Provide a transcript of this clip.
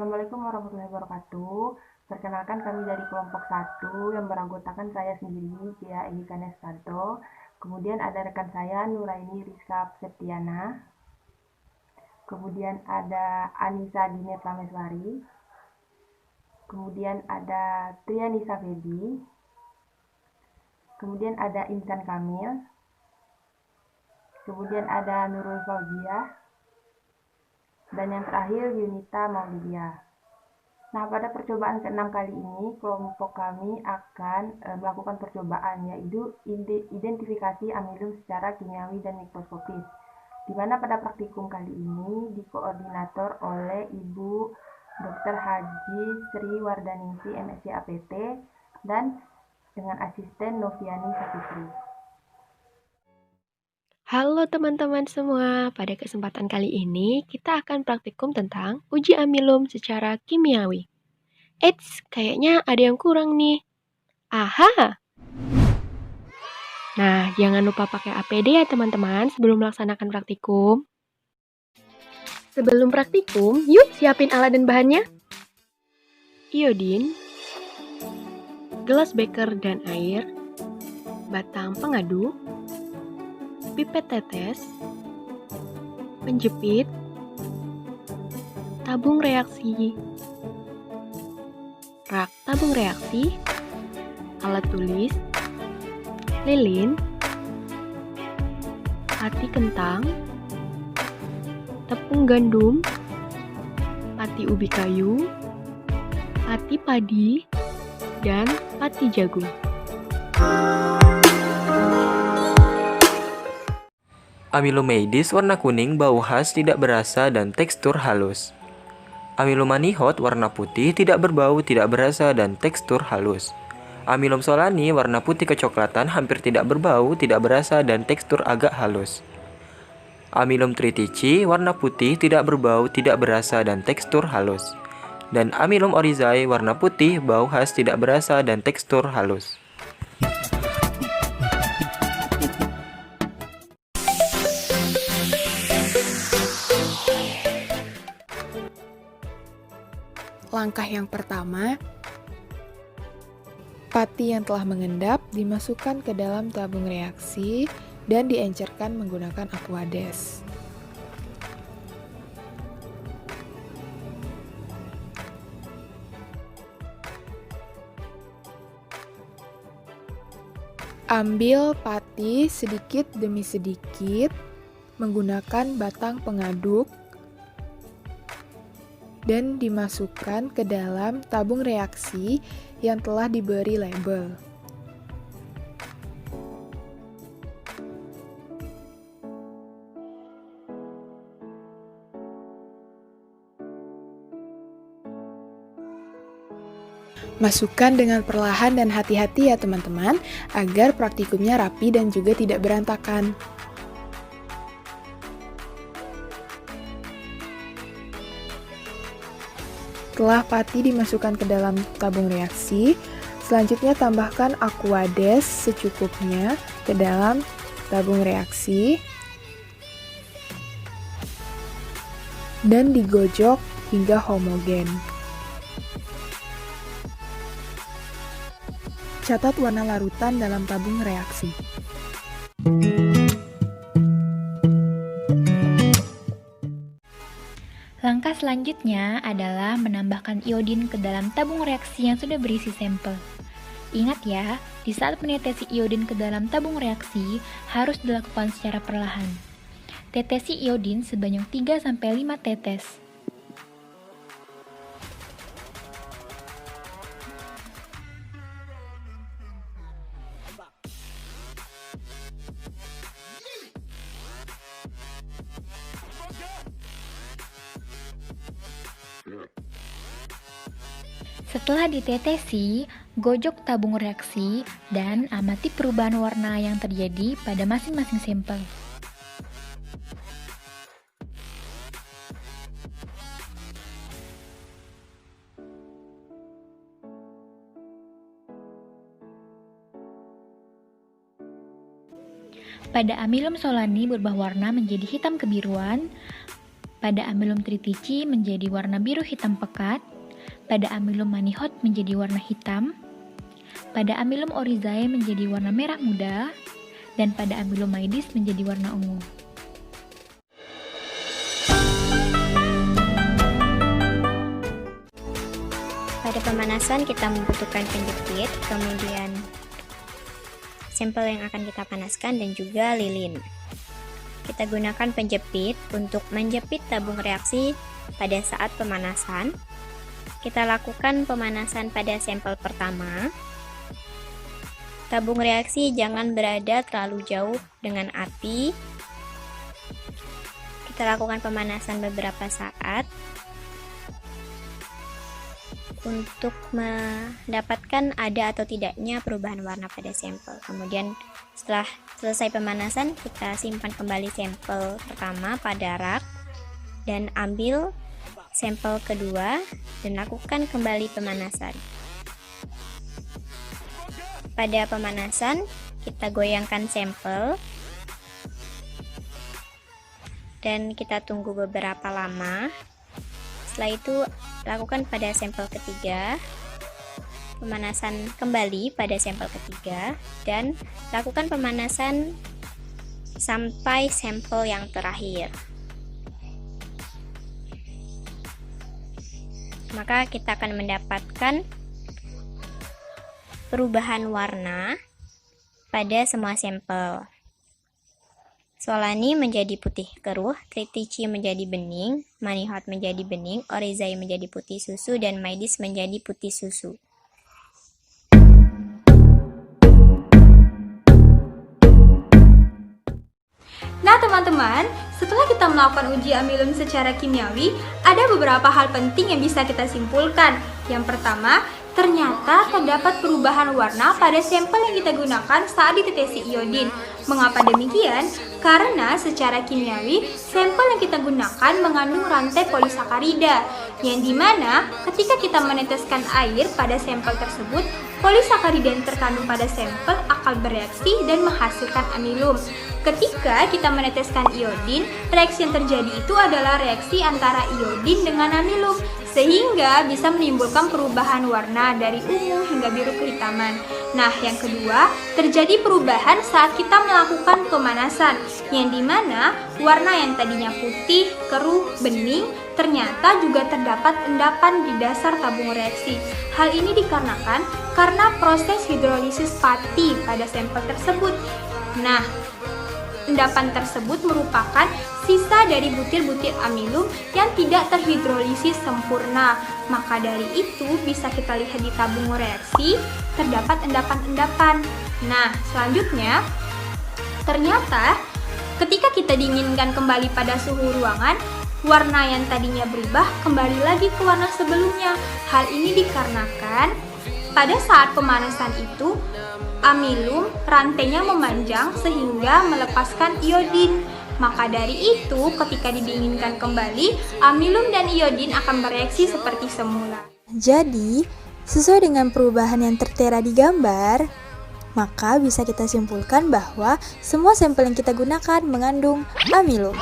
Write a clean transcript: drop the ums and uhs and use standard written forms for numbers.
Assalamualaikum warahmatullahi wabarakatuh. Perkenalkan kami dari kelompok 1 yang beranggotakan saya sendiri, Tia Egi Kanestanto. Kemudian ada rekan saya Nuraini Rizka Septiana. Kemudian ada Anissa Dinet Lameswari. Kemudian ada Trianisa Febi. Kemudian ada Insan Kamil. Kemudian ada Nurul Fauziah. Dan yang terakhir Yunita Maulidia. Nah, pada percobaan ke-6 kali ini, kelompok kami akan melakukan percobaan, yaitu identifikasi amilum secara kimiawi dan mikroskopis. Di mana pada praktikum kali ini dikoordinator oleh Ibu Dr. Haji Sri Wardaningsi MSc APT dan dengan asisten Noviani Saputri. Halo teman-teman semua, pada kesempatan kali ini kita akan praktikum tentang uji amilum secara kimiawi. Eits, kayaknya ada yang kurang nih. Aha! Nah, jangan lupa pakai APD ya teman-teman sebelum melaksanakan praktikum. Sebelum praktikum, yuk siapin alat dan bahannya. Iodin, gelas beker dan air, batang pengaduk, pipet tetes, penjepit, tabung reaksi, rak tabung reaksi, alat tulis, lilin, pati kentang, tepung gandum, pati ubi kayu, pati padi, dan pati jagung. Amilomyidis warna kuning, bau khas, tidak berasa, dan tekstur halus. Amilomanihold warna putih, tidak berbau, tidak berasa, dan tekstur halus. Amilum solani warna putih kecoklatan, hampir tidak berbau, tidak berasa, dan tekstur agak halus. Amilum tritici warna putih, tidak berbau, tidak berasa, dan tekstur halus. Dan Amilum oryzae warna putih, bau khas, tidak berasa, dan tekstur halus. Langkah yang pertama, pati yang telah mengendap dimasukkan ke dalam tabung reaksi dan diencerkan menggunakan Aquades. Ambil pati sedikit demi sedikit menggunakan batang pengaduk dan dimasukkan ke dalam tabung reaksi yang telah diberi label. Masukkan dengan perlahan dan hati-hati ya teman-teman, agar praktikumnya rapi dan juga tidak berantakan. Setelah pati dimasukkan ke dalam tabung reaksi, selanjutnya tambahkan Aquades secukupnya ke dalam tabung reaksi dan digojok hingga homogen. Catat warna larutan dalam tabung reaksi. Langkah selanjutnya adalah menambahkan iodin ke dalam tabung reaksi yang sudah berisi sampel. Ingat ya, di saat menetesi iodin ke dalam tabung reaksi harus dilakukan secara perlahan. Tetesi iodin sebanyak 3-5 tetes. Setelah ditetesi, gojok tabung reaksi dan amati perubahan warna yang terjadi pada masing-masing sampel. Pada amilum solani berubah warna menjadi hitam kebiruan, Pada amilum tritici menjadi warna biru hitam pekat, pada amilum manihot menjadi warna hitam, pada amilum oryzae menjadi warna merah muda, dan pada amilum maydis menjadi warna ungu. Pada pemanasan kita membutuhkan penjepit, kemudian sampel yang akan kita panaskan dan juga lilin. Kita gunakan penjepit untuk menjepit tabung reaksi pada saat pemanasan. Kita lakukan pemanasan pada sampel pertama. Tabung reaksi jangan berada terlalu jauh dengan api. Kita lakukan pemanasan beberapa saat untuk mendapatkan ada atau tidaknya perubahan warna pada sampel. Kemudian setelah selesai pemanasan, kita simpan kembali sampel pertama pada rak dan ambil sampel kedua dan lakukan kembali pemanasan. Pada pemanasan, kita goyangkan sampel dan kita tunggu beberapa lama. Setelah itu, lakukan pada sampel ketiga, pemanasan kembali pada sampel ketiga, dan lakukan pemanasan sampai sampel yang terakhir. Maka kita akan mendapatkan perubahan warna pada semua sampel. Solani menjadi putih keruh, tritici menjadi bening, manihot menjadi bening, oryzae menjadi putih susu, dan maydis menjadi putih susu. Nah teman-teman, setelah kita melakukan uji amilum secara kimiawi, ada beberapa hal penting yang bisa kita simpulkan. Yang pertama, ternyata terdapat perubahan warna pada sampel yang kita gunakan saat ditetesi iodin. Mengapa demikian? Karena secara kimiawi, sampel yang kita gunakan mengandung rantai polisakarida, yang dimana ketika kita meneteskan air pada sampel tersebut, polisakarida yang terkandung pada sampel akan bereaksi dan menghasilkan amilum. Ketika kita meneteskan iodin, reaksi yang terjadi itu adalah reaksi antara iodin dengan amilum, sehingga bisa menimbulkan perubahan warna dari ungu hingga biru kehitaman. Nah, yang kedua, terjadi perubahan saat kita melakukan pemanasan, yang dimana warna yang tadinya putih, keruh, bening, ternyata juga terdapat endapan di dasar tabung reaksi. Hal ini dikarenakan karena proses hidrolisis pati pada sampel tersebut. Nah, endapan tersebut merupakan sisa dari butir-butir amilum yang tidak terhidrolisis sempurna. Maka dari itu bisa kita lihat di tabung reaksi terdapat endapan-endapan. Nah, selanjutnya ternyata ketika kita dinginkan kembali pada suhu ruangan, warna yang tadinya berubah kembali lagi ke warna sebelumnya. Hal ini dikarenakan pada saat pemanasan itu amilum rantainya memanjang sehingga melepaskan iodin. Maka dari itu, ketika didinginkan kembali, amilum dan iodin akan bereaksi seperti semula. Jadi, sesuai dengan perubahan yang tertera di gambar, maka bisa kita simpulkan bahwa semua sampel yang kita gunakan mengandung amilum.